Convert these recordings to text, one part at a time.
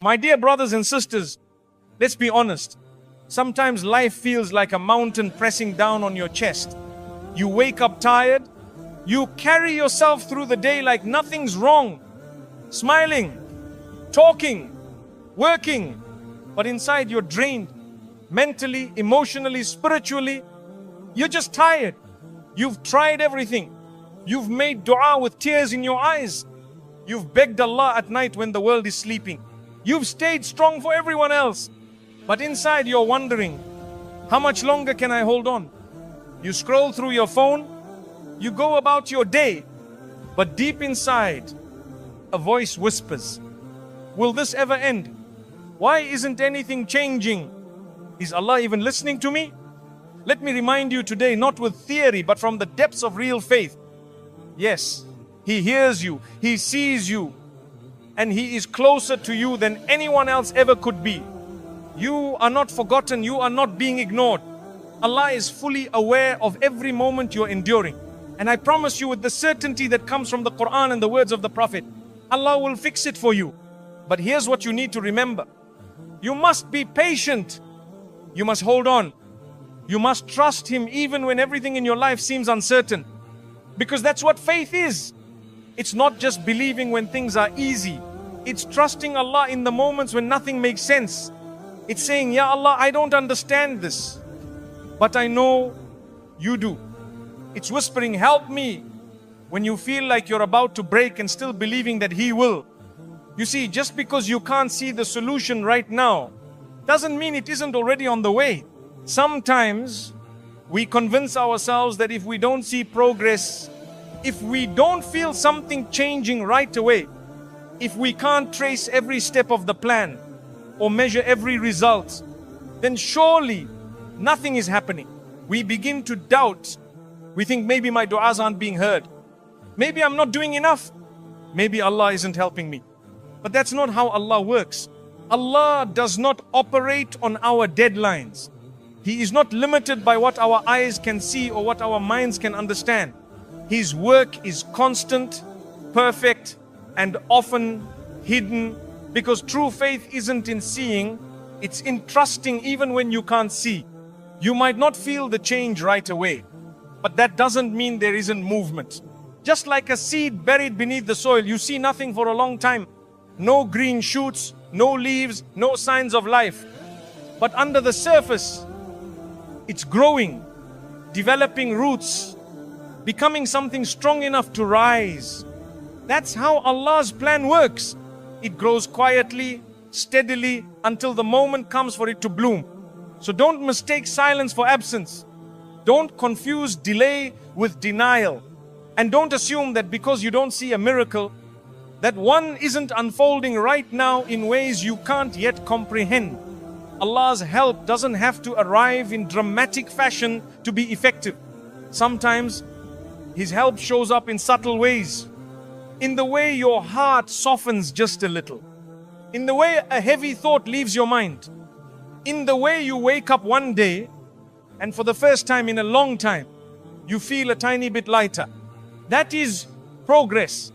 My dear brothers and sisters, let's be honest. Sometimes life feels like a mountain pressing down on your chest. You wake up tired. You carry yourself through the day like nothing's wrong. Smiling, talking, working. But inside you're drained. Mentally, emotionally, spiritually. You're just tired. You've tried everything. You've made dua with tears in your eyes. You've begged Allah at night when the world is sleeping. You've stayed strong for everyone else. But inside you're wondering, how much longer can I hold on? You scroll through your phone, you go about your day, but deep inside, a voice whispers, will this ever end? Why isn't anything changing? Is Allah even listening to me? Let me remind you today, not with theory, but from the depths of real faith. Yes, He hears you, He sees you, and He is closer to you than anyone else ever could be. You are not forgotten, you are not being ignored. Allah is fully aware of every moment you're enduring. And I promise you, with the certainty that comes from the Quran and the words of the Prophet, Allah will fix it for you. But here's what you need to remember. You must be patient. You must hold on. You must trust Him even when everything in your life seems uncertain. Because that's what faith is. It's not just believing when things are easy. It's trusting Allah in the moments when nothing makes sense. It's saying, Ya Allah, I don't understand this, but I know You do. It's whispering, help me, when you feel like you're about to break and still believing that He will. You see, just because you can't see the solution right now, doesn't mean it isn't already on the way. Sometimes we convince ourselves that if we don't see progress, if we don't feel something changing right away, if we can't trace every step of the plan or measure every result, then surely nothing is happening. We begin to doubt. We think maybe my du'as aren't being heard. Maybe I'm not doing enough. Maybe Allah isn't helping me. But that's not how Allah works. Allah does not operate on our deadlines. He is not limited by what our eyes can see or what our minds can understand. His work is constant, perfect, and often hidden, because true faith isn't in seeing, it's in trusting even when you can't see. You might not feel the change right away, but that doesn't mean there isn't movement. Just like a seed buried beneath the soil, you see nothing for a long time. No green shoots, no leaves, no signs of life. But under the surface, it's growing, developing roots, becoming something strong enough to rise. That's how Allah's plan works. It grows quietly, steadily, until the moment comes for it to bloom. So don't mistake silence for absence. Don't confuse delay with denial. And don't assume that because you don't see a miracle, that one isn't unfolding right now in ways you can't yet comprehend. Allah's help doesn't have to arrive in dramatic fashion to be effective. Sometimes His help shows up in subtle ways. In the way your heart softens just a little. In the way a heavy thought leaves your mind. In the way you wake up one day and for the first time in a long time, you feel a tiny bit lighter. That is progress.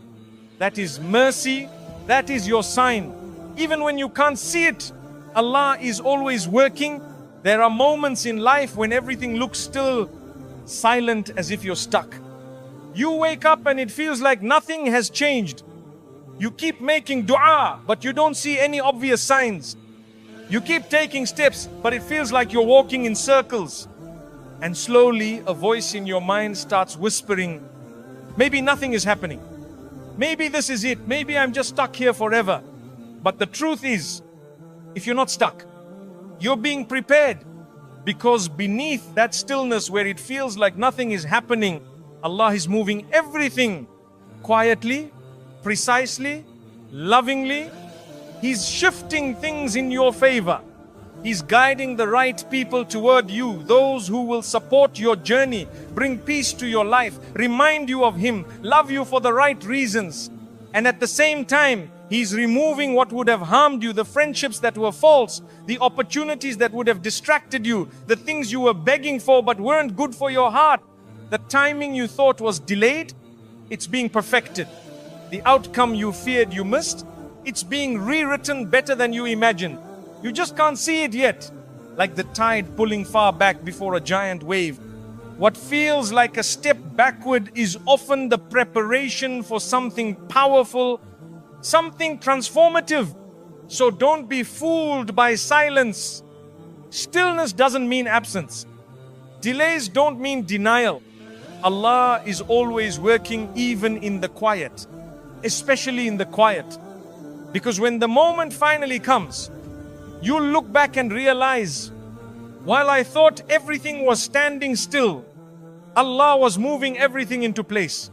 That is mercy. That is your sign. Even when you can't see it, Allah is always working. There are moments in life when everything looks still, silent, as if you're stuck. You wake up and it feels like nothing has changed. You keep making dua, but you don't see any obvious signs. You keep taking steps, but it feels like you're walking in circles. And slowly a voice in your mind starts whispering, maybe nothing is happening. Maybe this is it. Maybe I'm just stuck here forever. But the truth is, if you're not stuck, you're being prepared. Because beneath that stillness where it feels like nothing is happening, Allah is moving everything quietly, precisely, lovingly. He's shifting things in your favor. He's guiding the right people toward you, those who will support your journey, bring peace to your life, remind you of Him, love you for the right reasons. And at the same time, He's removing what would have harmed you, the friendships that were false, the opportunities that would have distracted you, the things you were begging for but weren't good for your heart. The timing you thought was delayed, it's being perfected. The outcome you feared you missed, It's being rewritten better than you imagine. You just can't see it yet. Like the tide pulling far back before a giant wave. What feels like a step backward is often the preparation for something powerful, something transformative. So don't be fooled by silence. Stillness doesn't mean absence. Delays don't mean denial. Allah is always working even in the quiet, especially in the quiet. Because when the moment finally comes, you'll look back and realize, while I thought everything was standing still, Allah was moving everything into place.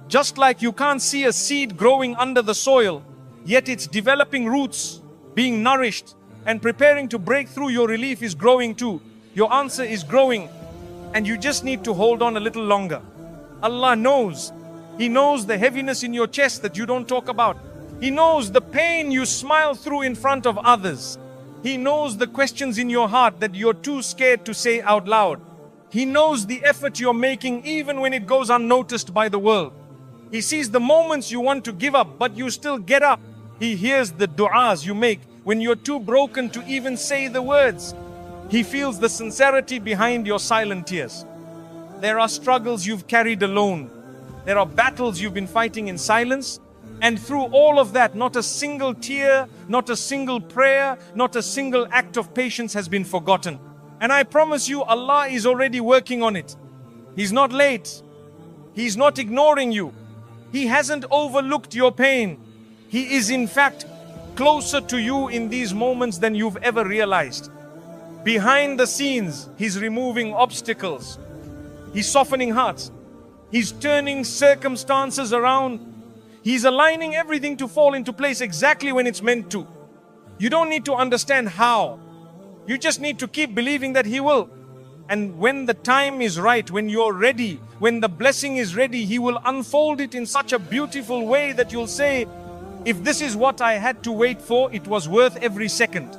Just like you can't see a seed growing under the soil, yet it's developing roots, being nourished, and preparing to break through. Your relief is growing too. Your answer is growing, and you just need to hold on a little longer. Allah knows. He knows the heaviness in your chest that you don't talk about. He knows the pain you smile through in front of others. He knows the questions in your heart that you're too scared to say out loud. He knows the effort you're making even when it goes unnoticed by the world. He sees the moments you want to give up, but you still get up. He hears the du'as you make when you're too broken to even say the words. He feels the sincerity behind your silent tears. There are struggles you've carried alone. There are battles you've been fighting in silence. And through all of that, not a single tear, not a single prayer, not a single act of patience has been forgotten. And I promise you, Allah is already working on it. He's not late. He's not ignoring you. He hasn't overlooked your pain. He is in fact closer to you in these moments than you've ever realized. Behind the scenes, He's removing obstacles. He's softening hearts. He's turning circumstances around. He's aligning everything to fall into place exactly when it's meant to. You don't need to understand how. You just need to keep believing that He will. And when the time is right, when you're ready, when the blessing is ready, He will unfold it in such a beautiful way that you'll say, if this is what I had to wait for, it was worth every second.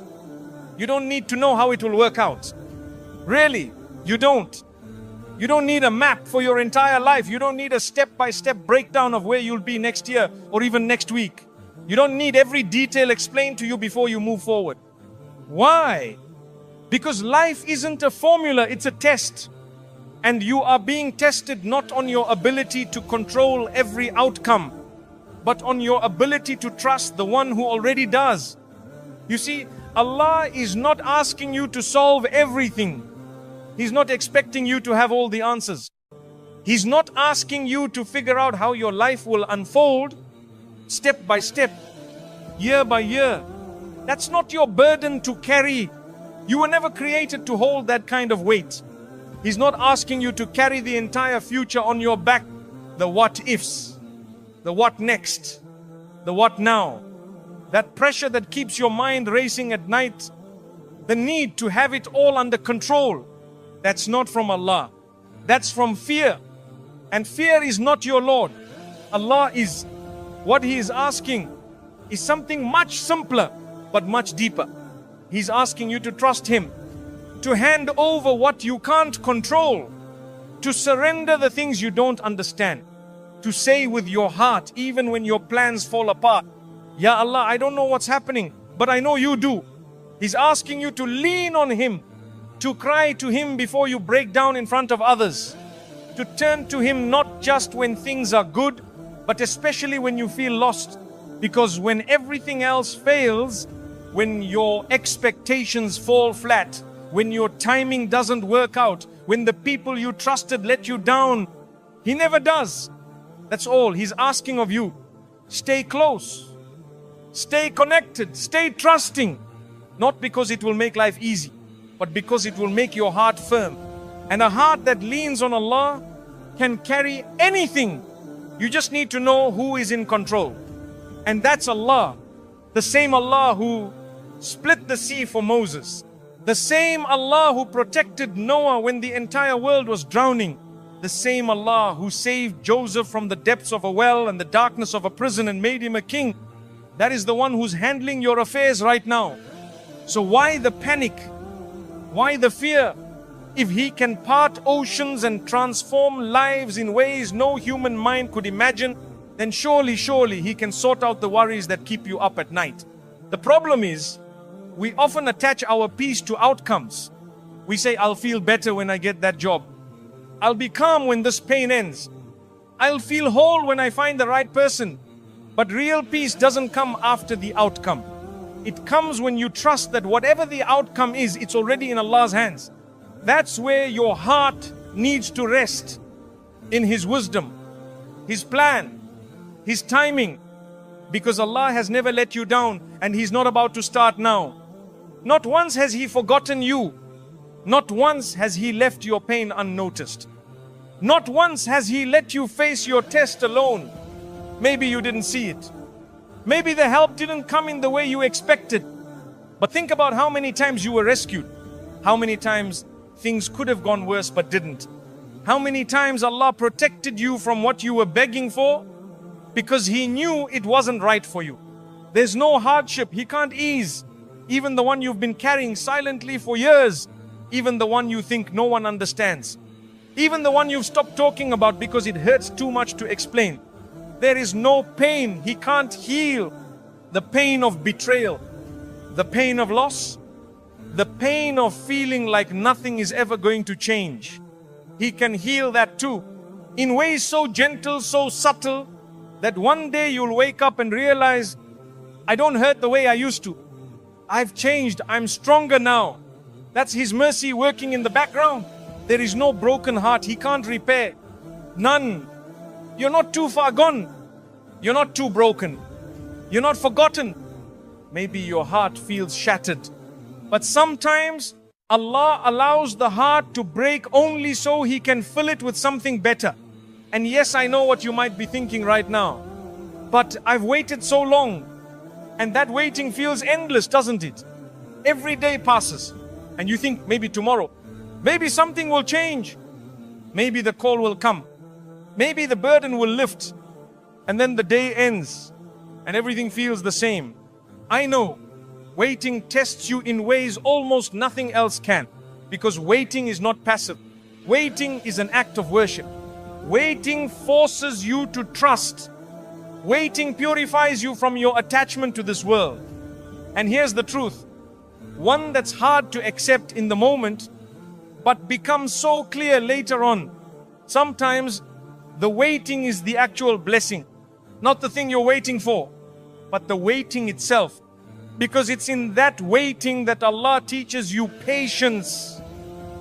You don't need to know how it will work out. Really, you don't. You don't need a map for your entire life. You don't need a step-by-step breakdown of where you'll be next year or even next week. You don't need every detail explained to you before you move forward. Why? Because life isn't a formula, it's a test. And you are being tested not on your ability to control every outcome, but on your ability to trust the one who already does. You see, Allah is not asking you to solve everything. He's not expecting you to have all the answers. He's not asking you to figure out how your life will unfold step by step, year by year. That's not your burden to carry. You were never created to hold that kind of weight. He's not asking you to carry the entire future on your back. The what ifs, the what next, the what now. That pressure that keeps your mind racing at night, the need to have it all under control. That's not from Allah. That's from fear. And fear is not your Lord. Allah is. What He is asking is something much simpler, but much deeper. He's asking you to trust Him, to hand over what you can't control, to surrender the things you don't understand, to say with your heart, even when your plans fall apart, Ya Allah, I don't know what's happening, but I know You do. He's asking you to lean on Him, to cry to Him before you break down in front of others, to turn to Him not just when things are good, but especially when you feel lost. Because when everything else fails, when your expectations fall flat, when your timing doesn't work out, when the people you trusted let you down, He never does. That's all He's asking of you. Stay close, stay connected, stay trusting. Not because it will make life easy, but because it will make your heart firm. And a heart that leans on Allah can carry anything. You just need to know who is in control. And that's Allah. The same Allah who split the sea for Moses. The same Allah who protected Noah when the entire world was drowning. The same Allah who saved Joseph from the depths of a well and the darkness of a prison and made him a king. That is the one who's handling your affairs right now. So why the panic? Why the fear? If He can part oceans and transform lives in ways no human mind could imagine, then surely He can sort out the worries that keep you up at night. The problem is, we often attach our peace to outcomes. We say, I'll feel better when I get that job. I'll be calm when this pain ends. I'll feel whole when I find the right person. But real peace doesn't come after the outcome. It comes when you trust that whatever the outcome is, it's already in Allah's hands. That's where your heart needs to rest, in His wisdom, His plan, His timing. Because Allah has never let you down, and He's not about to start now. Not once has He forgotten you. Not once has He left your pain unnoticed. Not once has He let you face your test alone. Maybe you didn't see it. Maybe the help didn't come in the way you expected. But think about how many times you were rescued. How many times things could have gone worse but didn't. How many times Allah protected you from what you were begging for because He knew it wasn't right for you. There's no hardship He can't ease. Even the one you've been carrying silently for years. Even the one you think no one understands. Even the one you've stopped talking about because it hurts too much to explain. There is no pain He can't heal. The pain of betrayal, the pain of loss, the pain of feeling like nothing is ever going to change. He can heal that too, in ways so gentle, so subtle, that one day you'll wake up and realize, I don't hurt the way I used to. I've changed, I'm stronger now. That's His mercy working in the background. There is no broken heart He can't repair. None. You're not too far gone. You're not too broken. You're not forgotten. Maybe your heart feels shattered. But sometimes Allah allows the heart to break only so He can fill it with something better. And yes, I know what you might be thinking right now. But I've waited so long. And that waiting feels endless, doesn't it? Every day passes. And you think maybe tomorrow. Maybe something will change. Maybe the call will come. Maybe the burden will lift. And then the day ends. And everything feels the same. I know. Waiting tests you in ways almost nothing else can. Because waiting is not passive. Waiting is an act of worship. Waiting forces you to trust. Waiting purifies you from your attachment to this world. And here's the truth. One that's hard to accept in the moment, but becomes so clear later on. Sometimes the waiting is the actual blessing. Not the thing you're waiting for, but the waiting itself. Because it's in that waiting that Allah teaches you patience.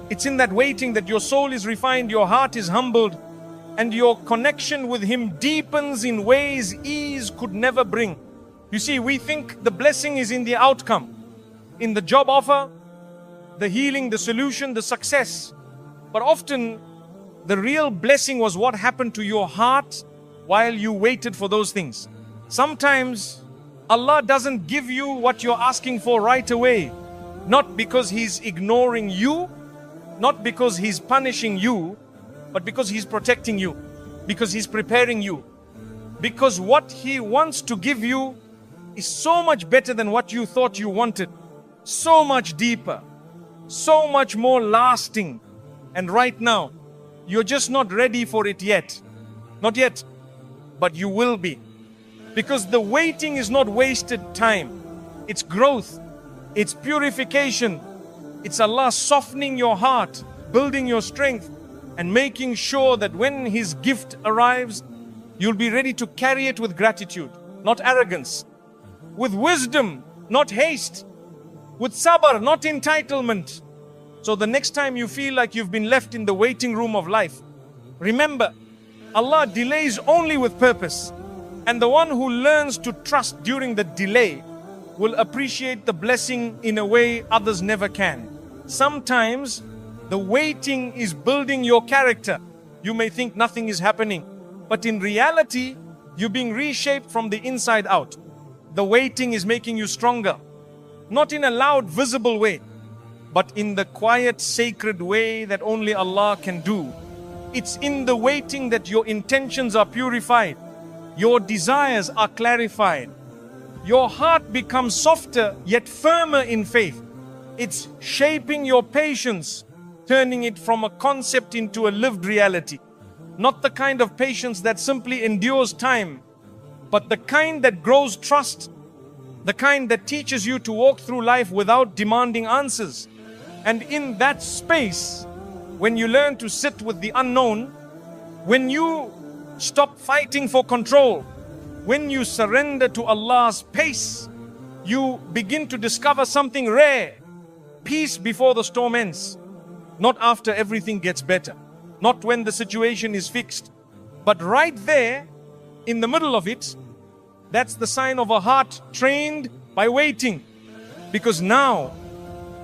It's in that waiting that your soul is refined, your heart is humbled, and your connection with Him deepens in ways ease could never bring. You see, we think the blessing is in the outcome, in the job offer, the healing, the solution, the success. But often, the real blessing was what happened to your heart while you waited for those things. Sometimes, Allah doesn't give you what you're asking for right away. Not because He's ignoring you, not because He's punishing you, but because He's protecting you, because He's preparing you. Because what He wants to give you is so much better than what you thought you wanted. So much deeper, so much more lasting. And right now, you're just not ready for it yet. Not yet, but you will be. Because the waiting is not wasted time. It's growth. It's purification. It's Allah softening your heart, building your strength, and making sure that when His gift arrives, you'll be ready to carry it with gratitude, not arrogance. With wisdom, not haste. With sabr, not entitlement. So the next time you feel like you've been left in the waiting room of life, remember, Allah delays only with purpose. And the one who learns to trust during the delay will appreciate the blessing in a way others never can. Sometimes the waiting is building your character. You may think nothing is happening, but in reality, you're being reshaped from the inside out. The waiting is making you stronger. Not in a loud, visible way, but in the quiet, sacred way that only Allah can do. It's in the waiting that your intentions are purified. Your desires are clarified. Your heart becomes softer yet firmer in faith. It's shaping your patience, turning it from a concept into a lived reality. Not the kind of patience that simply endures time, but the kind that grows trust, the kind that teaches you to walk through life without demanding answers. And in that space, when you learn to sit with the unknown, when you stop fighting for control, when you surrender to Allah's pace, you begin to discover something rare. Peace before the storm ends. Not after everything gets better, not when the situation is fixed, but right there in the middle of it. That's the sign of a heart trained by waiting. Because now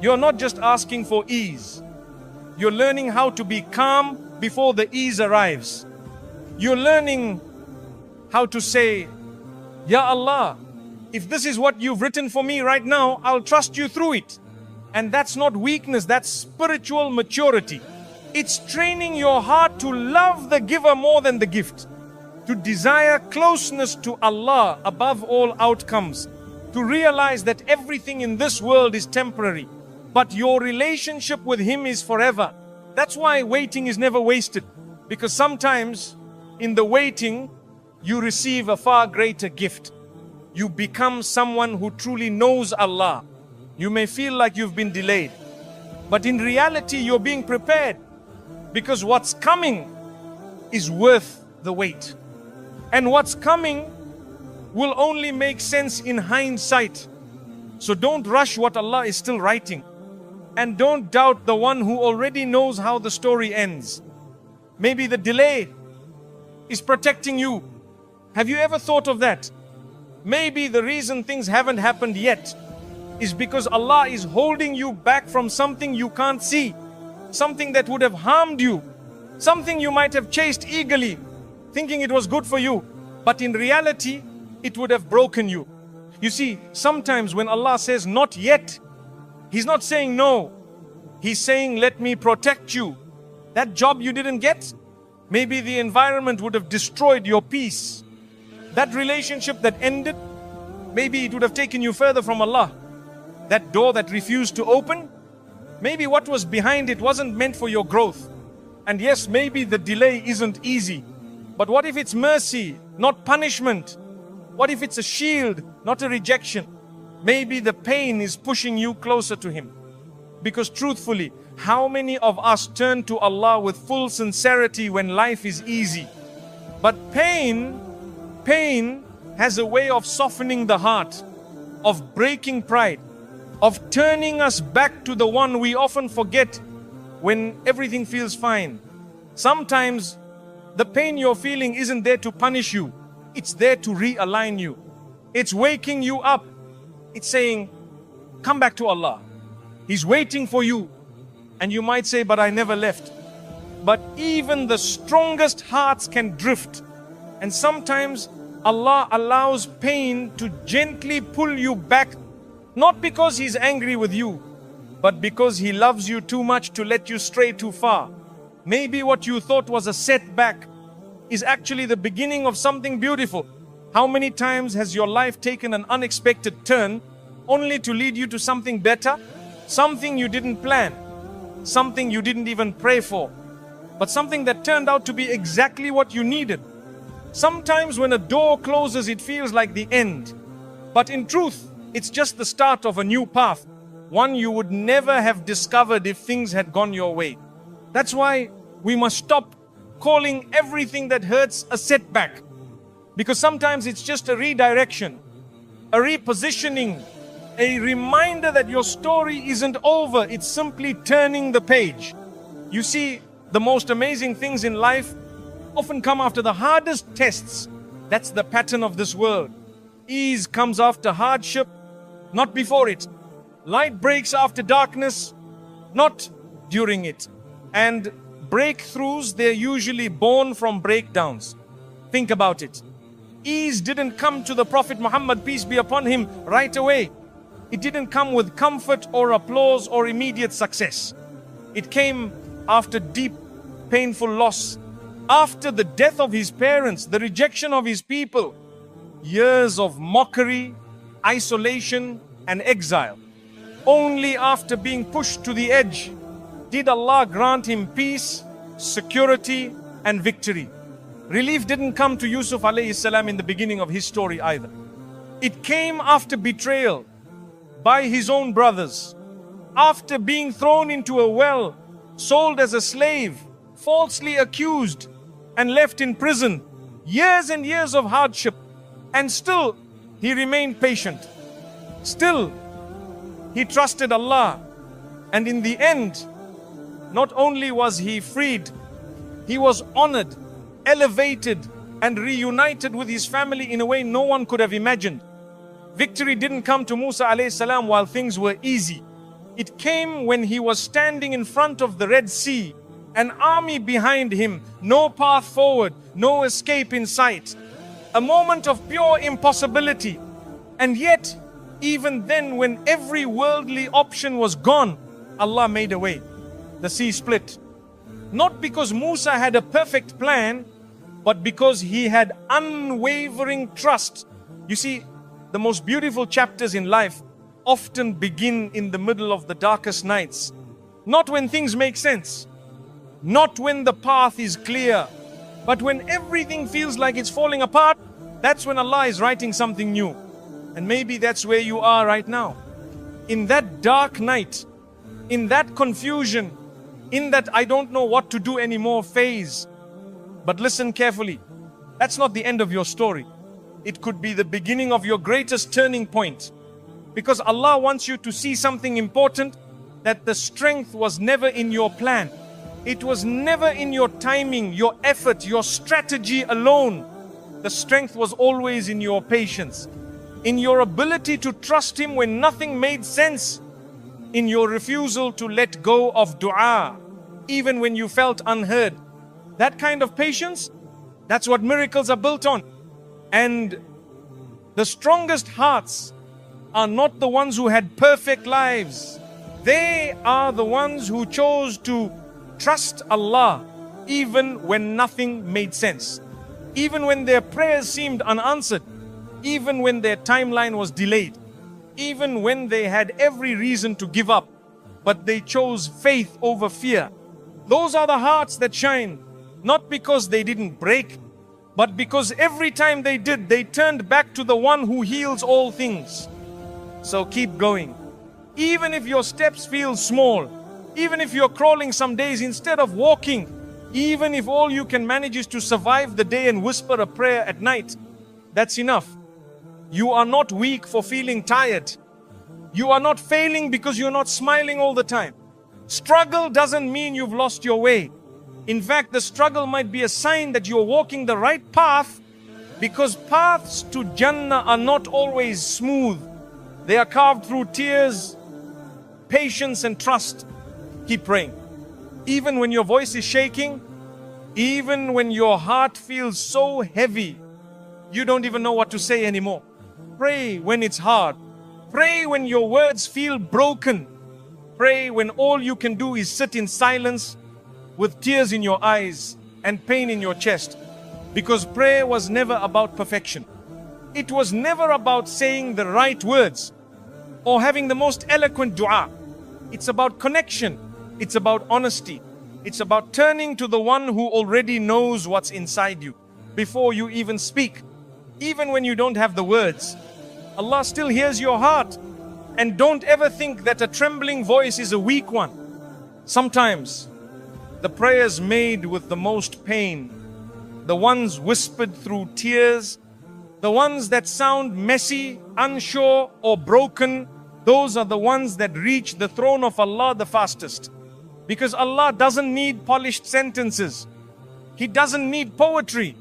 you're not just asking for ease, you're learning how to be calm before the ease arrives. You're learning how to say, Ya Allah, if this is what you've written for me right now, I'll trust you through it. And that's not weakness, that's spiritual maturity. It's training your heart to love the giver more than the gift, to desire closeness to Allah above all outcomes, to realize that everything in this world is temporary, but your relationship with Him is forever. That's why waiting is never wasted, because sometimes in the waiting, you receive a far greater gift. You become someone who truly knows Allah. You may feel like you've been delayed, but in reality, you're being prepared, because what's coming is worth the wait. And what's coming will only make sense in hindsight. So don't rush what Allah is still writing. And don't doubt the one who already knows how the story ends. Maybe the delay is protecting you. Have you ever thought of that? Maybe the reason things haven't happened yet is because Allah is holding you back from something you can't see, something that would have harmed you, something you might have chased eagerly, thinking it was good for you, but in reality, it would have broken you. You see, sometimes when Allah says not yet, He's not saying no. He's saying, let me protect you. That job you didn't get, maybe the environment would have destroyed your peace. That relationship that ended, maybe it would have taken you further from Allah. That door that refused to open, maybe what was behind it wasn't meant for your growth. And yes, maybe the delay isn't easy. But what if it's mercy, not punishment? What if it's a shield, not a rejection? Maybe the pain is pushing you closer to Him. Because truthfully, how many of us turn to Allah with full sincerity when life is easy? But pain has a way of softening the heart, of breaking pride, of turning us back to the one we often forget when everything feels fine. Sometimes the pain you're feeling isn't there to punish you. It's there to realign you. It's waking you up. It's saying, come back to Allah. He's waiting for you. And you might say, but I never left. But even the strongest hearts can drift. And sometimes Allah allows pain to gently pull you back, not because He's angry with you, but because He loves you too much to let you stray too far. Maybe what you thought was a setback is actually the beginning of something beautiful. How many times has your life taken an unexpected turn only to lead you to something better? Something you didn't plan, something you didn't even pray for, but something that turned out to be exactly what you needed. Sometimes when a door closes, it feels like the end. But in truth, it's just the start of a new path, one you would never have discovered if things had gone your way. That's why we must stop calling everything that hurts a setback. Because sometimes it's just a redirection, a repositioning, a reminder that your story isn't over. It's simply turning the page. You see, the most amazing things in life often come after the hardest tests. That's the pattern of this world. Ease comes after hardship, not before it. Light breaks after darkness, not during it. And breakthroughs, they're usually born from breakdowns. Think about it. Ease didn't come to the Prophet Muhammad, peace be upon him, right away. It didn't come with comfort or applause or immediate success. It came after deep, painful loss, after the death of his parents, the rejection of his people, years of mockery, isolation, and exile. Only after being pushed to the edge did Allah grant him peace, security, and victory. Relief didn't come to Yusuf alayhi salam in the beginning of his story either. It came after betrayal by his own brothers, after being thrown into a well, sold as a slave, falsely accused, and left in prison. Years and years of hardship, and still he remained patient. Still, he trusted Allah, and in the end, not only was he freed, he was honored, elevated, and reunited with his family in a way no one could have imagined. Victory didn't come to Musa alayhi salam while things were easy. It came when he was standing in front of the Red Sea, an army behind him, no path forward, no escape in sight. A moment of pure impossibility. And yet, even then, when every worldly option was gone, Allah made a way. The sea split. Not because Musa had a perfect plan, but because he had unwavering trust. You see, the most beautiful chapters in life often begin in the middle of the darkest nights. Not when things make sense. Not when the path is clear. But when everything feels like it's falling apart, that's when Allah is writing something new. And maybe that's where you are right now. In that dark night, in that confusion, in that I don't know what to do anymore phase. But listen carefully. That's not the end of your story. It could be the beginning of your greatest turning point. Because Allah wants you to see something important, that the strength was never in your plan. It was never in your timing, your effort, your strategy alone. The strength was always in your patience, in your ability to trust Him when nothing made sense, in your refusal to let go of dua, even when you felt unheard. That kind of patience, that's what miracles are built on. And the strongest hearts are not the ones who had perfect lives. They are the ones who chose to trust Allah even when nothing made sense. Even when their prayers seemed unanswered. Even when their timeline was delayed. Even when they had every reason to give up. But they chose faith over fear. Those are the hearts that shine. Not because they didn't break, but because every time they did, they turned back to the one who heals all things. So keep going. Even if your steps feel small, even if you're crawling some days instead of walking, even if all you can manage is to survive the day and whisper a prayer at night, that's enough. You are not weak for feeling tired. You are not failing because you're not smiling all the time. Struggle doesn't mean you've lost your way. In fact, the struggle might be a sign that you're walking the right path, because paths to Jannah are not always smooth. They are carved through tears, patience and trust. Keep praying. Even when your voice is shaking, even when your heart feels so heavy, you don't even know what to say anymore. Pray when it's hard. Pray when your words feel broken. Pray when all you can do is sit in silence with tears in your eyes and pain in your chest. Because prayer was never about perfection. It was never about saying the right words or having the most eloquent dua. It's about connection. It's about honesty. It's about turning to the one who already knows what's inside you before you even speak. Even when you don't have the words, Allah still hears your heart. And don't ever think that a trembling voice is a weak one. Sometimes the prayers made with the most pain, the ones whispered through tears, the ones that sound messy, unsure or broken, those are the ones that reach the throne of Allah the fastest. Because Allah doesn't need polished sentences. He doesn't need poetry.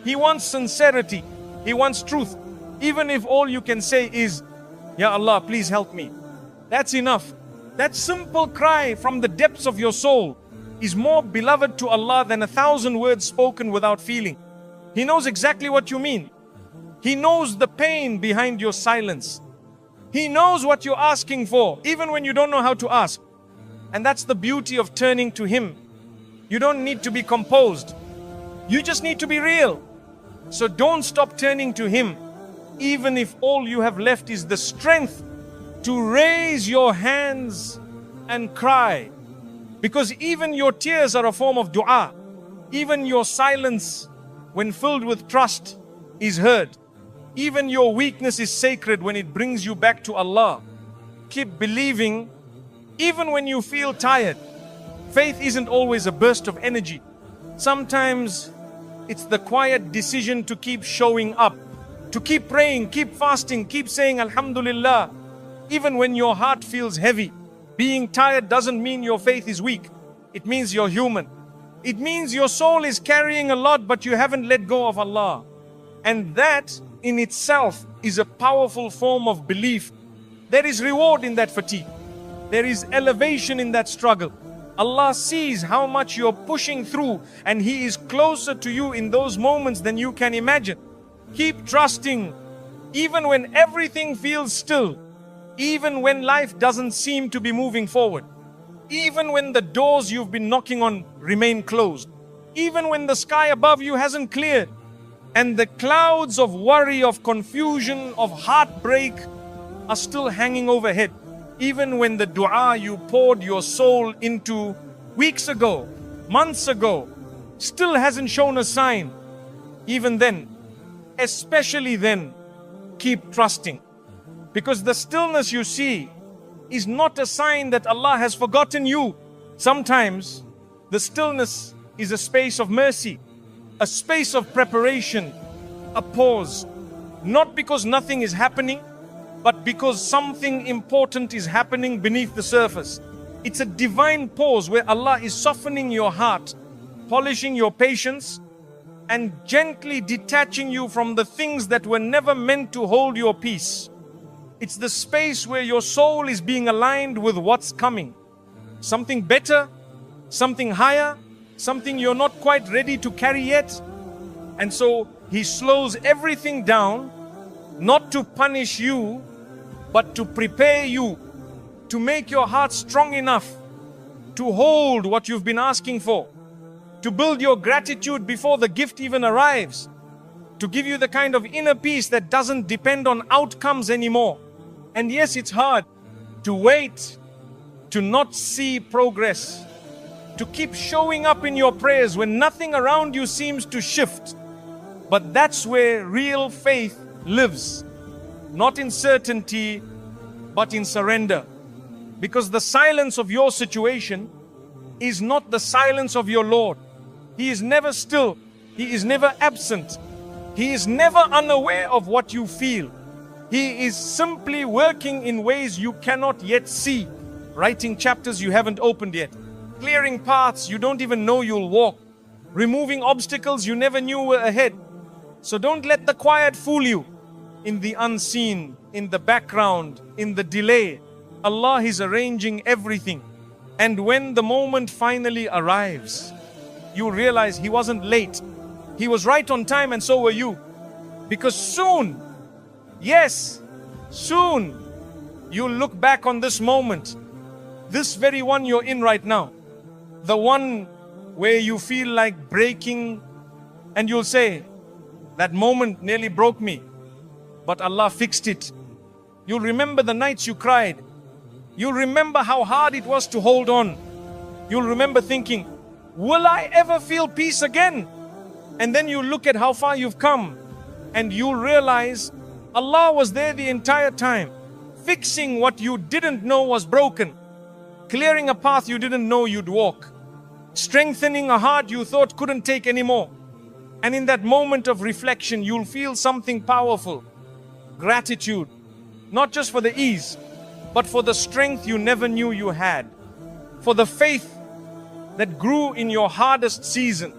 He wants sincerity. He wants truth. Even if all you can say is, Ya Allah, please help me. That's enough. That simple cry from the depths of your soul is more beloved to Allah than 1,000 words spoken without feeling. He knows exactly what you mean. He knows the pain behind your silence. He knows what you're asking for, even when you don't know how to ask. And that's the beauty of turning to Him. You don't need to be composed. You just need to be real. So don't stop turning to Him, even if all you have left is the strength to raise your hands and cry. Because even your tears are a form of dua. Even your silence when filled with trust, is heard. Even your weakness is sacred when it brings you back to Allah. Keep believing even when you feel tired. Faith isn't always a burst of energy. Sometimes it's the quiet decision to keep showing up, to keep praying, keep fasting, keep saying Alhamdulillah, even when your heart feels heavy. Being tired doesn't mean your faith is weak. It means you're human. It means your soul is carrying a lot, but you haven't let go of Allah. And that in itself is a powerful form of belief. There is reward in that fatigue. There is elevation in that struggle. Allah sees how much you're pushing through, and He is closer to you in those moments than you can imagine. Keep trusting, even when everything feels still, even when life doesn't seem to be moving forward, even when the doors you've been knocking on remain closed, even when the sky above you hasn't cleared, and the clouds of worry, of confusion, of heartbreak are still hanging overhead. Even when the dua you poured your soul into weeks ago, months ago, still hasn't shown a sign. Even then, especially then, keep trusting. Because the stillness you see is not a sign that Allah has forgotten you. Sometimes the stillness is a space of mercy, a space of preparation, a pause. Not because nothing is happening, but because something important is happening beneath the surface. It's a divine pause where Allah is softening your heart, polishing your patience, and gently detaching you from the things that were never meant to hold your peace. It's the space where your soul is being aligned with what's coming. Something better, something higher, something you're not quite ready to carry yet. And so He slows everything down, not to punish you, but to prepare you, to make your heart strong enough to hold what you've been asking for, to build your gratitude before the gift even arrives, to give you the kind of inner peace that doesn't depend on outcomes anymore. And yes, it's hard to wait, to not see progress, to keep showing up in your prayers when nothing around you seems to shift. But that's where real faith lives. Not in certainty, but in surrender. Because the silence of your situation is not the silence of your Lord. He is never still. He is never absent. He is never unaware of what you feel. He is simply working in ways you cannot yet see, writing chapters you haven't opened yet, clearing paths you don't even know you'll walk, removing obstacles you never knew were ahead. So don't let the quiet fool you. In the unseen, in the background, in the delay, Allah is arranging everything. And when the moment finally arrives, you realize He wasn't late. He was right on time, and so were you. Because soon, yes, soon, you'll look back on this moment, this very one you're in right now, the one where you feel like breaking, and you'll say, that moment nearly broke me, but Allah fixed it. You'll remember the nights you cried. You'll remember how hard it was to hold on. You'll remember thinking, will I ever feel peace again? And then you look at how far you've come, and you'll realize Allah was there the entire time, fixing what you didn't know was broken, clearing a path you didn't know you'd walk, strengthening a heart you thought couldn't take anymore. And in that moment of reflection, you'll feel something powerful. Gratitude, not just for the ease, but for the strength you never knew you had, for the faith that grew in your hardest season,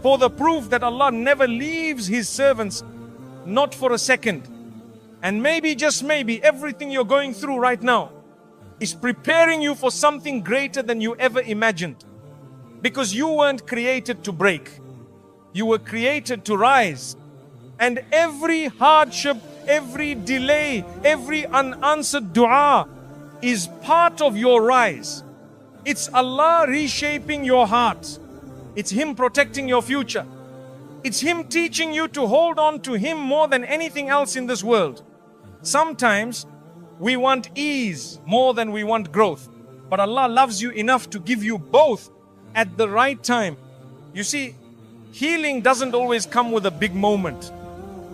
for the proof that Allah never leaves His servants, not for a second. And maybe, just maybe, everything you're going through right now is preparing you for something greater than you ever imagined. Because you weren't created to break. You were created to rise. And every hardship, every delay, every unanswered dua is part of your rise. It's Allah reshaping your heart. It's Him protecting your future. It's Him teaching you to hold on to Him more than anything else in this world. Sometimes we want ease more than we want growth. But Allah loves you enough to give you both at the right time. You see, Healing doesn't always come with a big moment.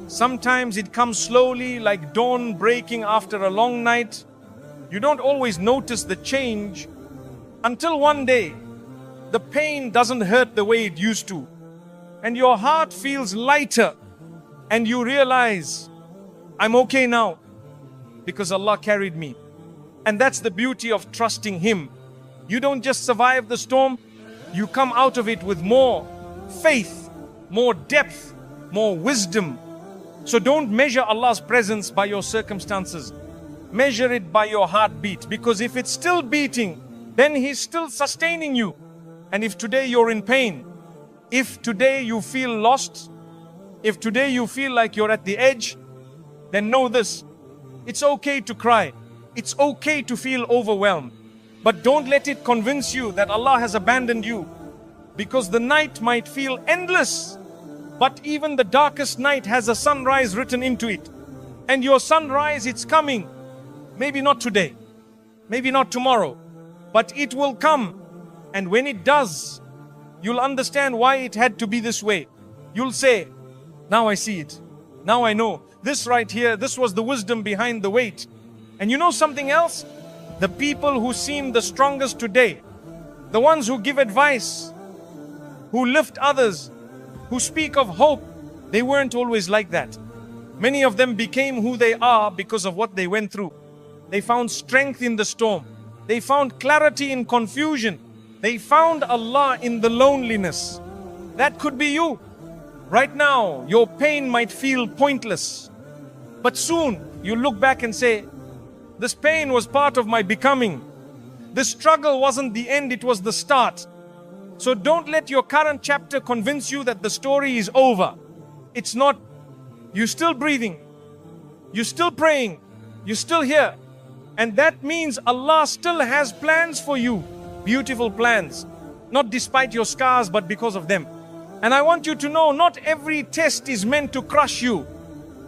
Sometimes it comes slowly, like dawn breaking after a long night. You don't always notice the change until one day the pain doesn't hurt the way it used to, and your heart feels lighter, and you realize, I'm okay now because Allah carried me. And that's the beauty of trusting Him. You don't just survive the storm, you come out of it with more faith, more depth, more wisdom. So don't measure Allah's presence by your circumstances. Measure it by your heartbeat, because if it's still beating, then He's still sustaining you. And if today you're in pain, if today you feel lost, if today you feel like you're at the edge, then know this: it's okay to cry. It's okay to feel overwhelmed. But don't let it convince you that Allah has abandoned you, because the night might feel endless, but even the darkest night has a sunrise written into it. And your sunrise, it's coming. Maybe not today, maybe not tomorrow, but it will come. And when it does, you'll understand why it had to be this way. You'll say, now I see it. Now I know. This right here, this was the wisdom behind the wait. And you know something else? The people who seem the strongest today, the ones who give advice, who lift others, who speak of hope, they weren't always like that. Many of them became who they are because of what they went through. They found strength in the storm. They found clarity in confusion. They found Allah in the loneliness. That could be you. Right now, your pain might feel pointless. But soon, you look back and say, this pain was part of my becoming. This struggle wasn't the end, it was the start. So don't let your current chapter convince you that the story is over. It's not. You're still breathing. You're still praying. You're still here. And that means Allah still has plans for you. Beautiful plans. Not despite your scars, but because of them. And I want you to know, not every test is meant to crush you.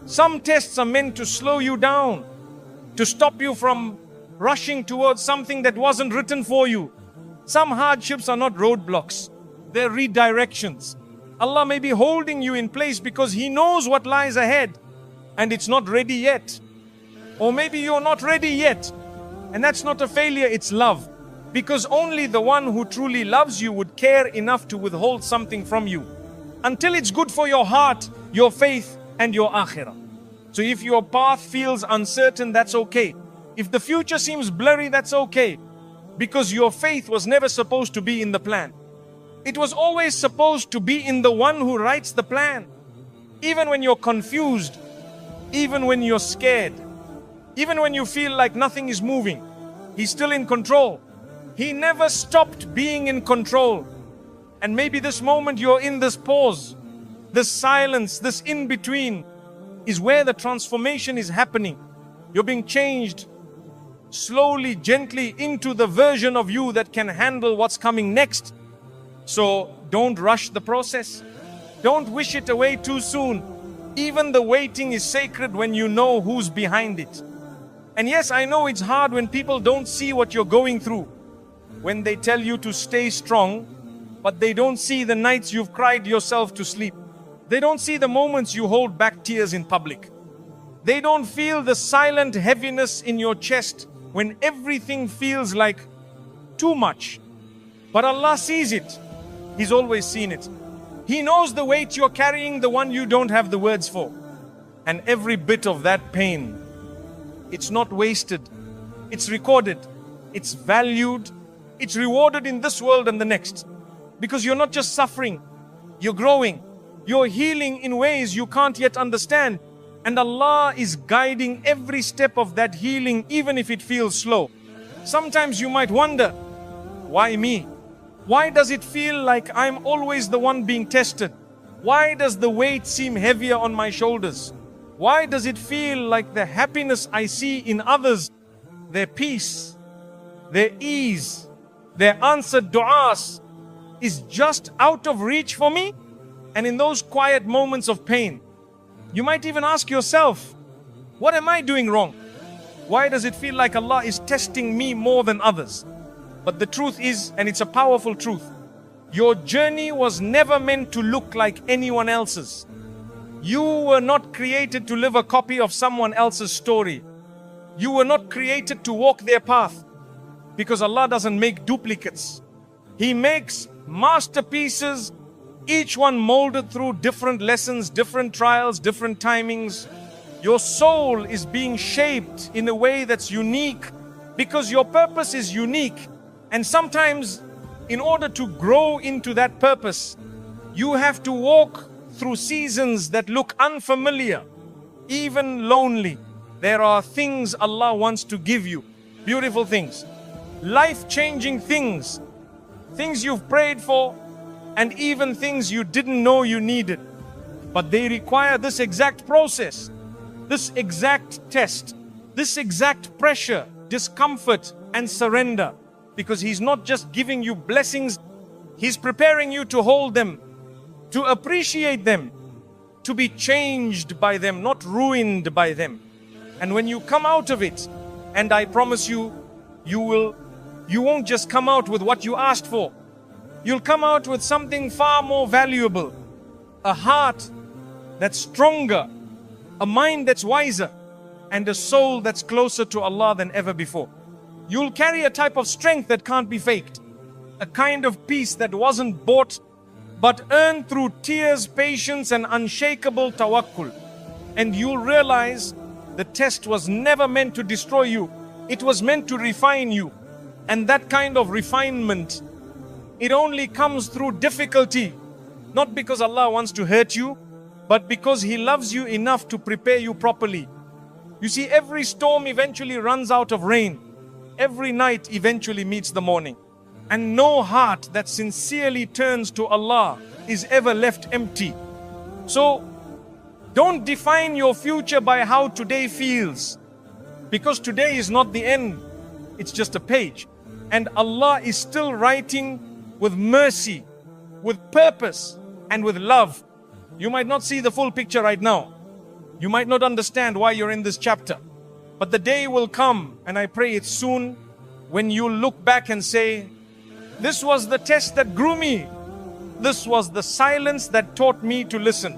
Some tests are meant to slow you down, to stop you from rushing towards something that wasn't written for you. Some hardships are not roadblocks, they're redirections. Allah may be holding you in place because He knows what lies ahead and it's not ready yet. Or maybe you're not ready yet, and that's not a failure, it's love. Because only the one who truly loves you would care enough to withhold something from you until it's good for your heart, your faith, and your akhirah. So if your path feels uncertain, that's okay. If the future seems blurry, that's okay. Because your faith was never supposed to be in the plan. It was always supposed to be in the one who writes the plan. Even when you're confused, even when you're scared, even when you feel like nothing is moving, He's still in control. He never stopped being in control. And maybe this moment you're in this pause, this silence, this in-between is where the transformation is happening. You're being changed slowly, gently into the version of you that can handle what's coming next. So don't rush the process. Don't wish it away too soon. Even the waiting is sacred when you know who's behind it. And yes, I know it's hard when people don't see what you're going through. When they tell you to stay strong, but they don't see the nights you've cried yourself to sleep. They don't see the moments you hold back tears in public. They don't feel the silent heaviness in your chest when everything feels like too much. But Allah sees it. He's always seen it. He knows the weight you're carrying, the one you don't have the words for. And every bit of that pain, it's not wasted. It's recorded. It's valued. It's rewarded in this world and the next. Because you're not just suffering, you're growing. You're healing in ways you can't yet understand. And Allah is guiding every step of that healing, even if it feels slow. Sometimes you might wonder, why me? Why does it feel like I'm always the one being tested? Why does the weight seem heavier on my shoulders? Why does it feel like the happiness I see in others, their peace, their ease, their answered du'as, is just out of reach for me? And in those quiet moments of pain, you might even ask yourself, what am I doing wrong? Why does it feel like Allah is testing me more than others? But the truth is, and it's a powerful truth, Your journey was never meant to look like anyone else's. You were not created to live a copy of someone else's story. You were not created to walk their path, because Allah doesn't make duplicates. He makes masterpieces, each one molded through different lessons, different trials, different timings. Your soul is being shaped in a way that's unique because your purpose is unique. And sometimes, in order to grow into that purpose, you have to walk through seasons that look unfamiliar, even lonely. There are things Allah wants to give you, beautiful things, life-changing things, things you've prayed for, and even things you didn't know you needed. But they require this exact process, this exact test, this exact pressure, discomfort, and surrender. Because He's not just giving you blessings, He's preparing you to hold them, to appreciate them, to be changed by them, not ruined by them. And when you come out of it, and I promise you, you won't just come out with what you asked for. You'll come out with something far more valuable. A heart that's stronger, a mind that's wiser, and a soul that's closer to Allah than ever before. You'll carry a type of strength that can't be faked. A kind of peace that wasn't bought, but earned through tears, patience, and unshakable tawakkul. And you'll realize the test was never meant to destroy you. It was meant to refine you. And that kind of refinement, it only comes through difficulty. Not because Allah wants to hurt you, but because He loves you enough to prepare you properly. You see, every storm eventually runs out of rain. Every night eventually meets the morning. And no heart that sincerely turns to Allah is ever left empty. So, don't define your future by how today feels. Because today is not the end. It's just a page. And Allah is still writing with mercy, with purpose, and with love. You might not see the full picture right now. You might not understand why you're in this chapter. But the day will come, and I pray it's soon, when you'll look back and say, this was the test that grew me. This was the silence that taught me to listen.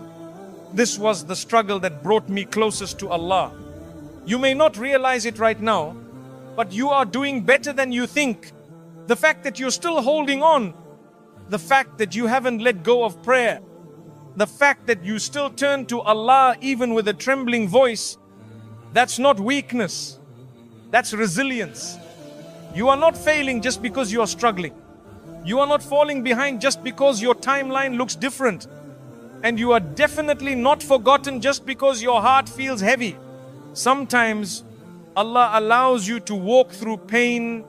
This was the struggle that brought me closest to Allah. You may not realize it right now, but you are doing better than you think. The fact that you're still holding on, the fact that you haven't let go of prayer, the fact that you still turn to Allah even with a trembling voice, that's not weakness, that's resilience. You are not failing just because you are struggling. You are not falling behind just because your timeline looks different. And you are definitely not forgotten just because your heart feels heavy. Sometimes Allah allows you to walk through pain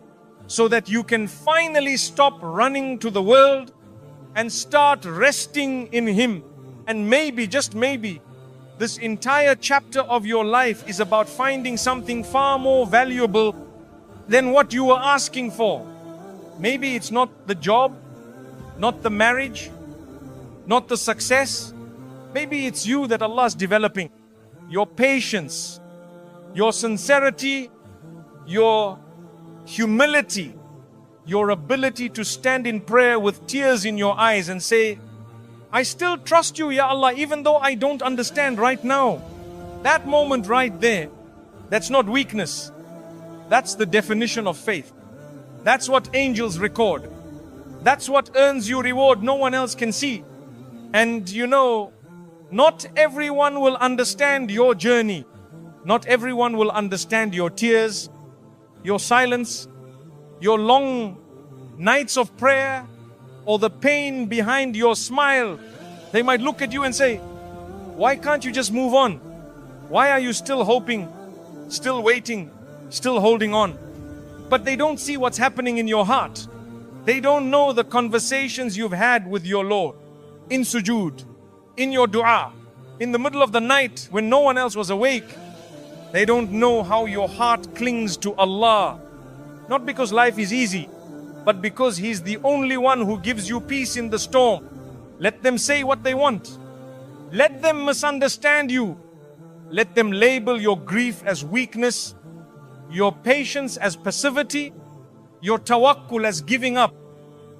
so that you can finally stop running to the world and start resting in Him. And maybe, just maybe, this entire chapter of your life is about finding something far more valuable than what you were asking for. Maybe it's not the job, not the marriage, not the success. Maybe it's you that Allah is developing. Your patience, your sincerity, your humility, your ability to stand in prayer with tears in your eyes and say, I still trust you, Ya Allah, even though I don't understand right now. That moment right there, that's not weakness. That's the definition of faith. That's what angels record. That's what earns you reward no one else can see. And you know, not everyone will understand your journey. Not everyone will understand your tears, your silence, your long nights of prayer, or the pain behind your smile. They might look at you and say, why can't you just move on? Why are you still hoping, still waiting, still holding on? But they don't see what's happening in your heart. They don't know the conversations you've had with your Lord in sujood, in your dua, in the middle of the night when no one else was awake. They don't know how your heart clings to Allah. Not because life is easy, but because He's the only one who gives you peace in the storm. Let them say what they want. Let them misunderstand you. Let them label your grief as weakness, your patience as passivity, your tawakkul as giving up.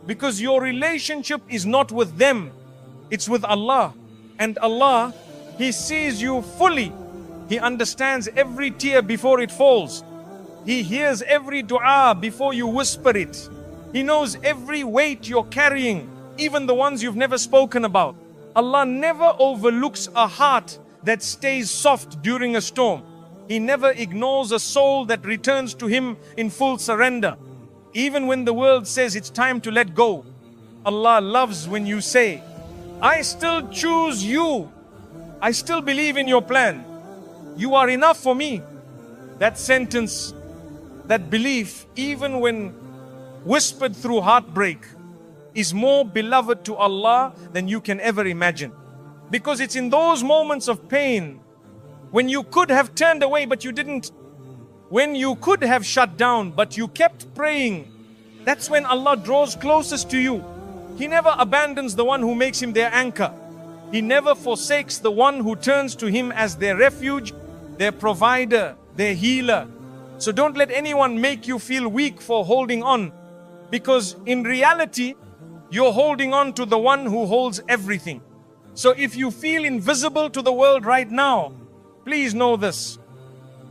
Because your relationship is not with them, it's with Allah. And Allah, He sees you fully. He understands every tear before it falls. He hears every dua before you whisper it. He knows every weight you're carrying, even the ones you've never spoken about. Allah never overlooks a heart that stays soft during a storm. He never ignores a soul that returns to Him in full surrender. Even when the world says it's time to let go, Allah loves when you say, I still choose you. I still believe in your plan. You are enough for me. That sentence, that belief, even when whispered through heartbreak, is more beloved to Allah than you can ever imagine. Because it's in those moments of pain, when you could have turned away but you didn't, when you could have shut down but you kept praying, that's when Allah draws closest to you. He never abandons the one who makes Him their anchor. He never forsakes the one who turns to Him as their refuge, their provider, their healer. So don't let anyone make you feel weak for holding on, because in reality, you're holding on to the one who holds everything. So if you feel invisible to the world right now, please know this: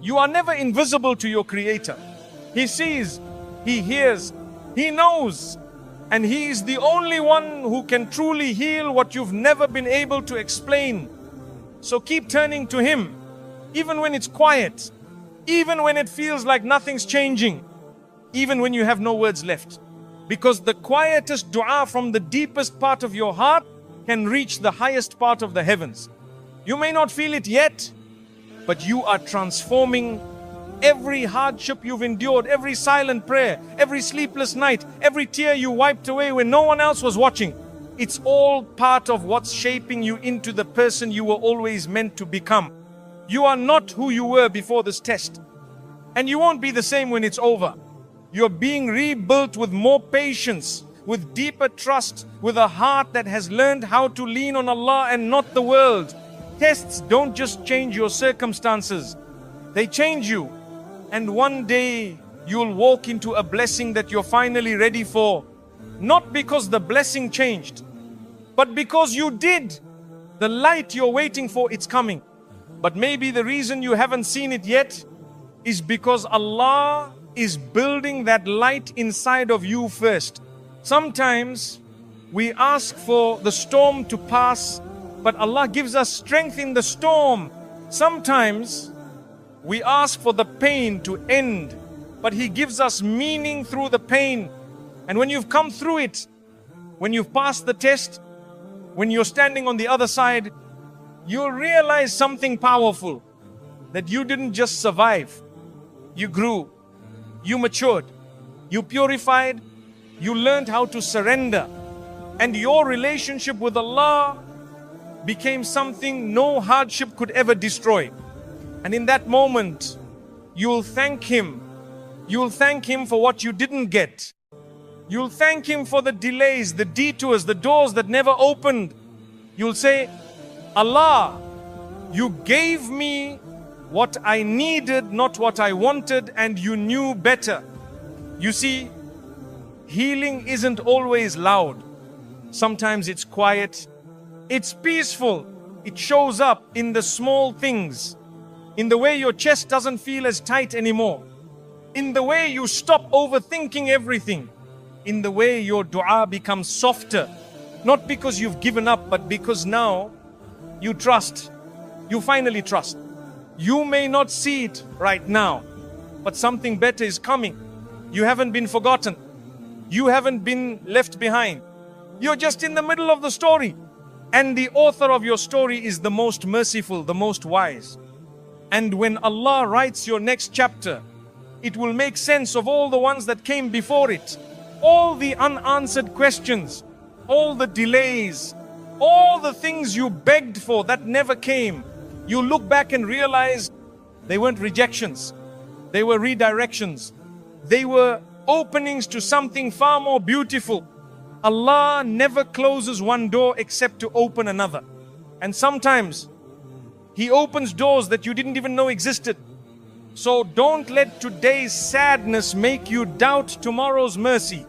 you are never invisible to your Creator. He sees, He hears, He knows, and He is the only one who can truly heal what you've never been able to explain. So keep turning to Him, even when it's quiet, even when it feels like nothing's changing, even when you have no words left. Because the quietest dua from the deepest part of your heart can reach the highest part of the heavens. You may not feel it yet, but you are transforming every hardship you've endured, every silent prayer, every sleepless night, every tear you wiped away when no one else was watching. It's all part of what's shaping you into the person you were always meant to become. You are not who you were before this test, and you won't be the same when it's over. You're being rebuilt with more patience, with deeper trust, with a heart that has learned how to lean on Allah and not the world. Tests don't just change your circumstances, they change you. And one day you'll walk into a blessing that you're finally ready for. Not because the blessing changed, but because you did. The light you're waiting for, it's coming. But maybe the reason you haven't seen it yet is because Allah is building that light inside of you first. Sometimes we ask for the storm to pass, but Allah gives us strength in the storm. Sometimes we ask for the pain to end, but He gives us meaning through the pain. And when you've come through it, when you've passed the test, when you're standing on the other side, you'll realize something powerful, that you didn't just survive. You grew, you matured, you purified, you learned how to surrender, and your relationship with Allah became something no hardship could ever destroy. And in that moment, you'll thank Him. You'll thank Him for what you didn't get. You'll thank Him for the delays, the detours, the doors that never opened. You'll say, Allah, you gave me what I needed, not what I wanted, and you knew better. You see, healing isn't always loud. Sometimes it's quiet. It's peaceful. It shows up in the small things. In the way your chest doesn't feel as tight anymore. In the way you stop overthinking everything. In the way your dua becomes softer. Not because you've given up, but because now you trust. You finally trust. You may not see it right now, but something better is coming. You haven't been forgotten. You haven't been left behind. You're just in the middle of the story. And the author of your story is the most merciful, the most wise. And when Allah writes your next chapter, it will make sense of all the ones that came before it. All the unanswered questions, all the delays, all the things you begged for that never came. You look back and realize they weren't rejections. They were redirections. They were openings to something far more beautiful. Allah never closes one door except to open another. And sometimes He opens doors that you didn't even know existed. So don't let today's sadness make you doubt tomorrow's mercy.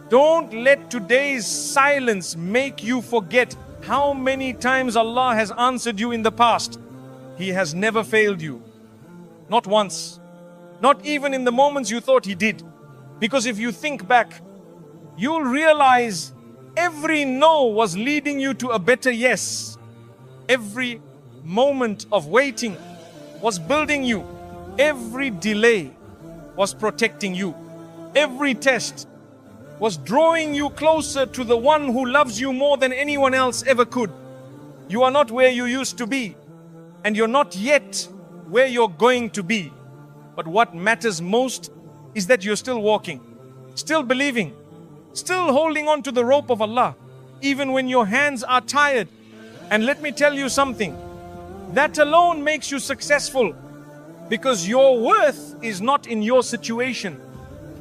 Don't let today's silence make you forget how many times Allah has answered you in the past. He has never failed you. Not once. Not even in the moments you thought He did. Because if you think back, you'll realize every no was leading you to a better yes. Every moment of waiting was building you. Every delay was protecting you. Every test was drawing you closer to the one who loves you more than anyone else ever could. You are not where you used to be, and you're not yet where you're going to be. But what matters most is that you're still walking, still believing, still holding on to the rope of Allah, even when your hands are tired. And let me tell you something, that alone makes you successful, because your worth is not in your situation.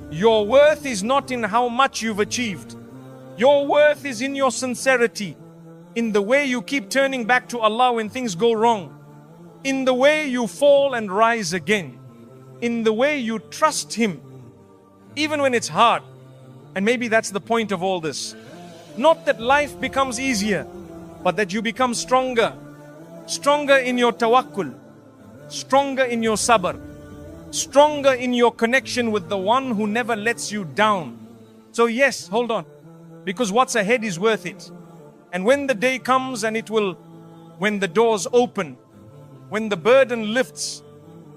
Your worth is not in how much you've achieved. Your worth is in your sincerity, in the way you keep turning back to Allah when things go wrong, in the way you fall and rise again, in the way you trust Him, even when it's hard. And maybe that's the point of all this. Not that life becomes easier, but that you become stronger. Stronger in your tawakkul, stronger in your sabr, stronger in your connection with the one who never lets you down. So yes, hold on, because what's ahead is worth it. And when the day comes and when the doors open, when the burden lifts,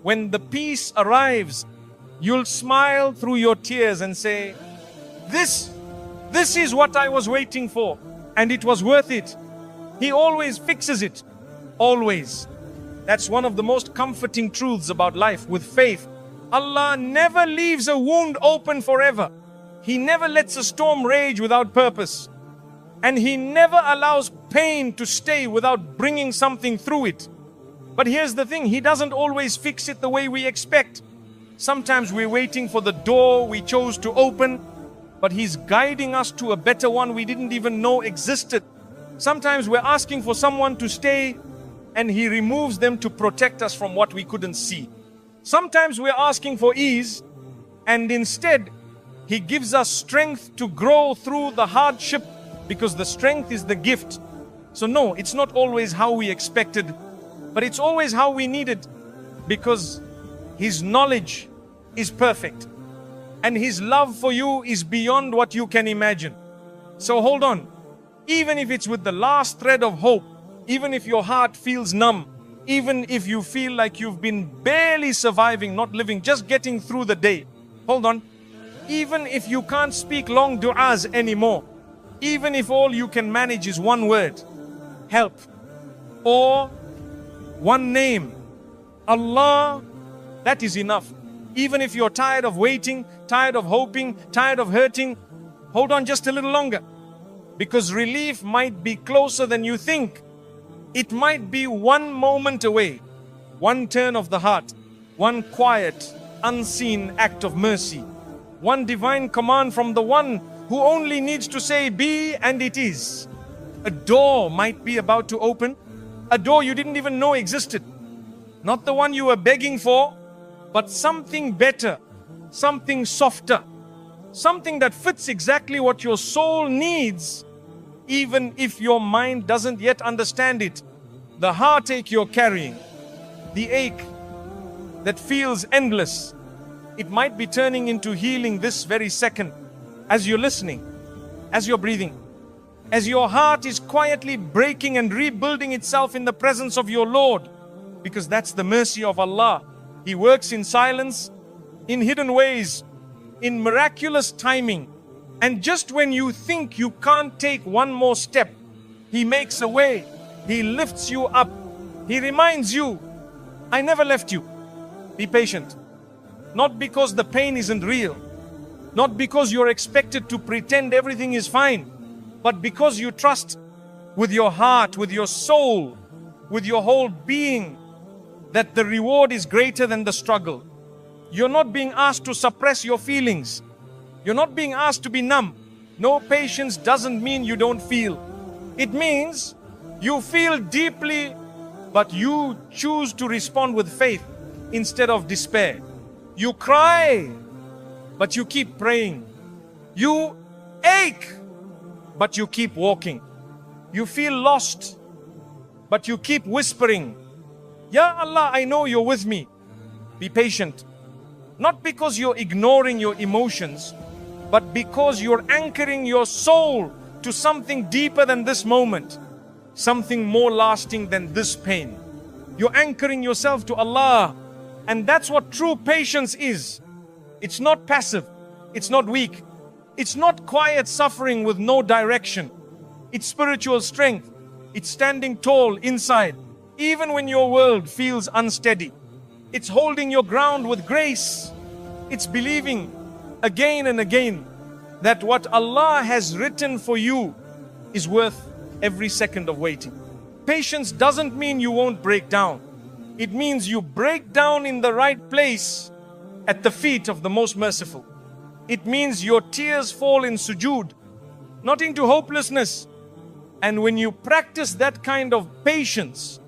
when the peace arrives, you'll smile through your tears and say, this is what I was waiting for, and it was worth it. He always fixes it. Always. That's one of the most comforting truths about life with faith. Allah never leaves a wound open forever. He never lets a storm rage without purpose. And He never allows pain to stay without bringing something through it. But here's the thing, He doesn't always fix it the way we expect. Sometimes we're waiting for the door we chose to open, but He's guiding us to a better one we didn't even know existed. Sometimes we're asking for someone to stay, and He removes them to protect us from what we couldn't see. Sometimes we're asking for ease, and instead He gives us strength to grow through the hardship, because the strength is the gift. So no, it's not always how we expected, but it's always how we needed, because His knowledge is perfect, and His love for you is beyond what you can imagine. So hold on, even if it's with the last thread of hope, even if your heart feels numb, even if you feel like you've been barely surviving, not living, just getting through the day. Hold on. Even if you can't speak long du'as anymore, even if all you can manage is one word, help, or one name, Allah, that is enough. Even if you're tired of waiting, tired of hoping, tired of hurting, hold on just a little longer, because relief might be closer than you think. It might be one moment away, one turn of the heart, one quiet, unseen act of mercy, one divine command from the one who only needs to say be, and it is. A door might be about to open, a door you didn't even know existed. Not the one you were begging for, but something better, something softer, something that fits exactly what your soul needs, even if your mind doesn't yet understand it. The heartache you're carrying, the ache that feels endless, it might be turning into healing this very second, as you're listening, as you're breathing, as your heart is quietly breaking and rebuilding itself in the presence of your Lord, because that's the mercy of Allah. He works in silence, in hidden ways, in miraculous timing. And just when you think you can't take one more step, He makes a way. He lifts you up. He reminds you, I never left you. Be patient. Not because the pain isn't real, not because you're expected to pretend everything is fine, but because you trust with your heart, with your soul, with your whole being, that the reward is greater than the struggle. You're not being asked to suppress your feelings. You're not being asked to be numb. No, patience doesn't mean you don't feel. It means you feel deeply, but you choose to respond with faith instead of despair. You cry, but you keep praying. You ache, but you keep walking. You feel lost, but you keep whispering, Ya Allah, I know you're with me. Be patient. Not because you're ignoring your emotions, but because you're anchoring your soul to something deeper than this moment, something more lasting than this pain. You're anchoring yourself to Allah, and that's what true patience is. It's not passive, it's not weak, it's not quiet suffering with no direction. It's spiritual strength. It's standing tall inside, even when your world feels unsteady. It's holding your ground with grace. It's believing again and again that what Allah has written for you is worth every second of waiting. Patience doesn't mean you won't break down. It means you break down in the right place at the feet of the most merciful. It means your tears fall in sujood, not into hopelessness. And when you practice that kind of patience,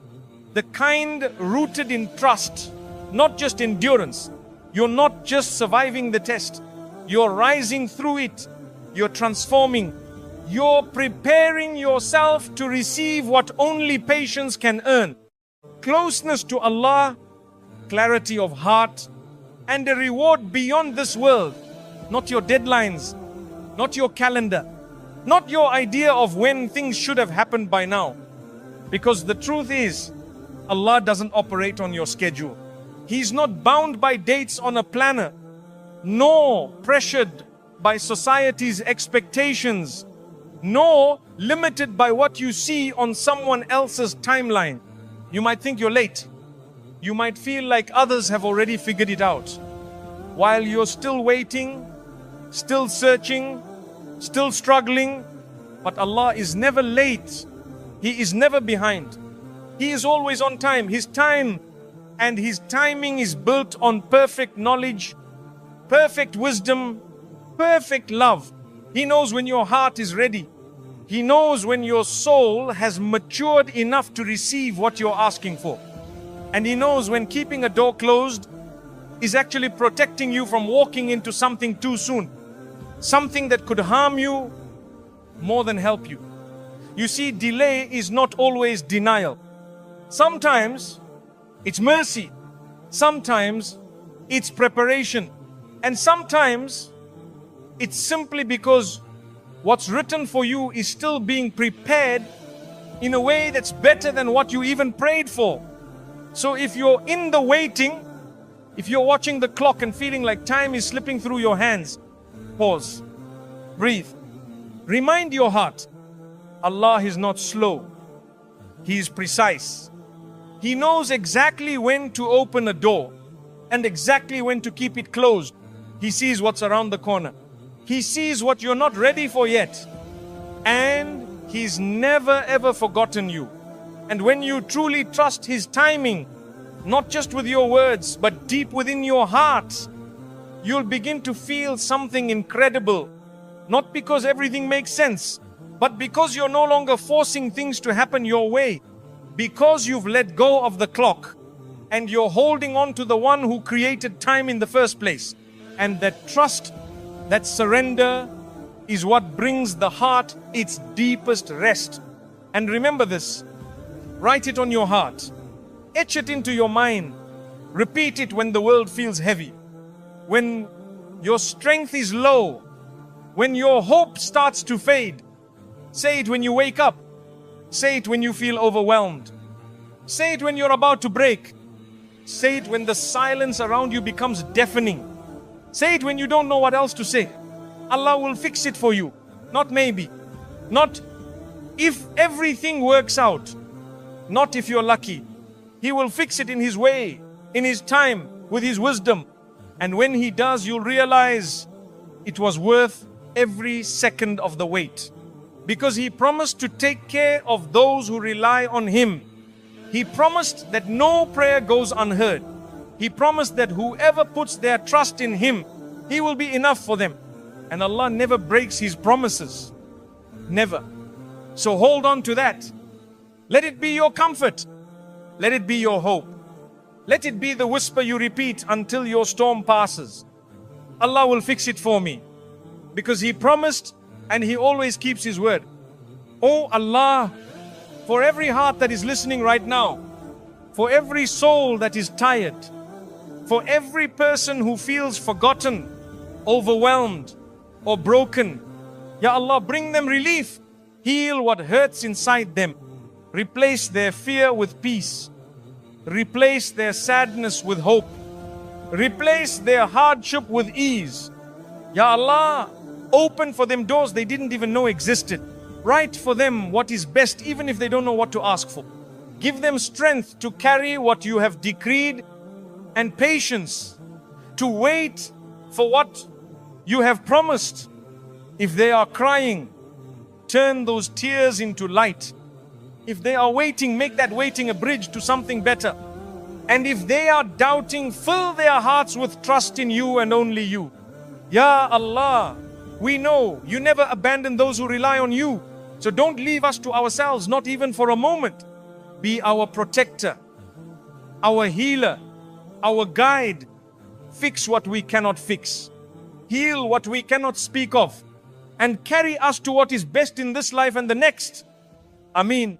the kind rooted in trust, not just endurance, you're not just surviving the test, you're rising through it, you're transforming, you're preparing yourself to receive what only patience can earn. Closeness to Allah, clarity of heart, and a reward beyond this world. Not your deadlines, not your calendar, not your idea of when things should have happened by now. Because the truth is, Allah doesn't operate on your schedule. He's not bound by dates on a planner, nor pressured by society's expectations, nor limited by what you see on someone else's timeline. You might think you're late. You might feel like others have already figured it out. While you're still waiting, still searching, still struggling, but Allah is never late. He is never behind. He is always on time. His time and His timing is built on perfect knowledge, perfect wisdom, perfect love. He knows when your heart is ready. He knows when your soul has matured enough to receive what you're asking for. And He knows when keeping a door closed is actually protecting you from walking into something too soon. Something that could harm you more than help you. You see, delay is not always denial. Sometimes it's mercy. Sometimes it's preparation. And sometimes it's simply because what's written for you is still being prepared in a way that's better than what you even prayed for. So if you're in the waiting, if you're watching the clock and feeling like time is slipping through your hands, pause, breathe, remind your heart, Allah is not slow, He is precise. He knows exactly when to open a door and exactly when to keep it closed. He sees what's around the corner. He sees what you're not ready for yet. And He's never ever forgotten you. And when you truly trust His timing, not just with your words, but deep within your heart, you'll begin to feel something incredible. Not because everything makes sense, but because you're no longer forcing things to happen your way. Because you've let go of the clock and you're holding on to the one who created time in the first place. And that trust, that surrender is what brings the heart its deepest rest. And remember this, write it on your heart, etch it into your mind, repeat it when the world feels heavy, when your strength is low, when your hope starts to fade. Say it when you wake up. Say it when you feel overwhelmed. Say it when you're about to break. Say it when the silence around you becomes deafening. Say it when you don't know what else to say. Allah will fix it for you. Not maybe. Not if everything works out. Not if you're lucky. He will fix it in His way, in His time, with His wisdom. And when He does, you'll realize it was worth every second of the wait. Because He promised to take care of those who rely on Him. He promised that no prayer goes unheard. He promised that whoever puts their trust in Him, He will be enough for them. And Allah never breaks His promises. Never. So hold on to that. Let it be your comfort. Let it be your hope. Let it be the whisper you repeat until your storm passes. Allah will fix it for me. Because He promised and He always keeps His word. Oh Allah, for every heart that is listening right now, for every soul that is tired, for every person who feels forgotten, overwhelmed, or broken, Ya Allah, bring them relief. Heal what hurts inside them. Replace their fear with peace. Replace their sadness with hope. Replace their hardship with ease. Ya Allah, open for them doors they didn't even know existed. Write for them what is best, even if they don't know what to ask for. Give them strength to carry what you have decreed, and patience to wait for what you have promised. If they are crying, turn those tears into light. If they are waiting, make that waiting a bridge to something better. And if they are doubting, fill their hearts with trust in you and only you. Ya Allah, we know you never abandon those who rely on you. So don't leave us to ourselves, not even for a moment. Be our protector, our healer, our guide. Fix what we cannot fix. Heal what we cannot speak of. And carry us to what is best in this life and the next. Ameen.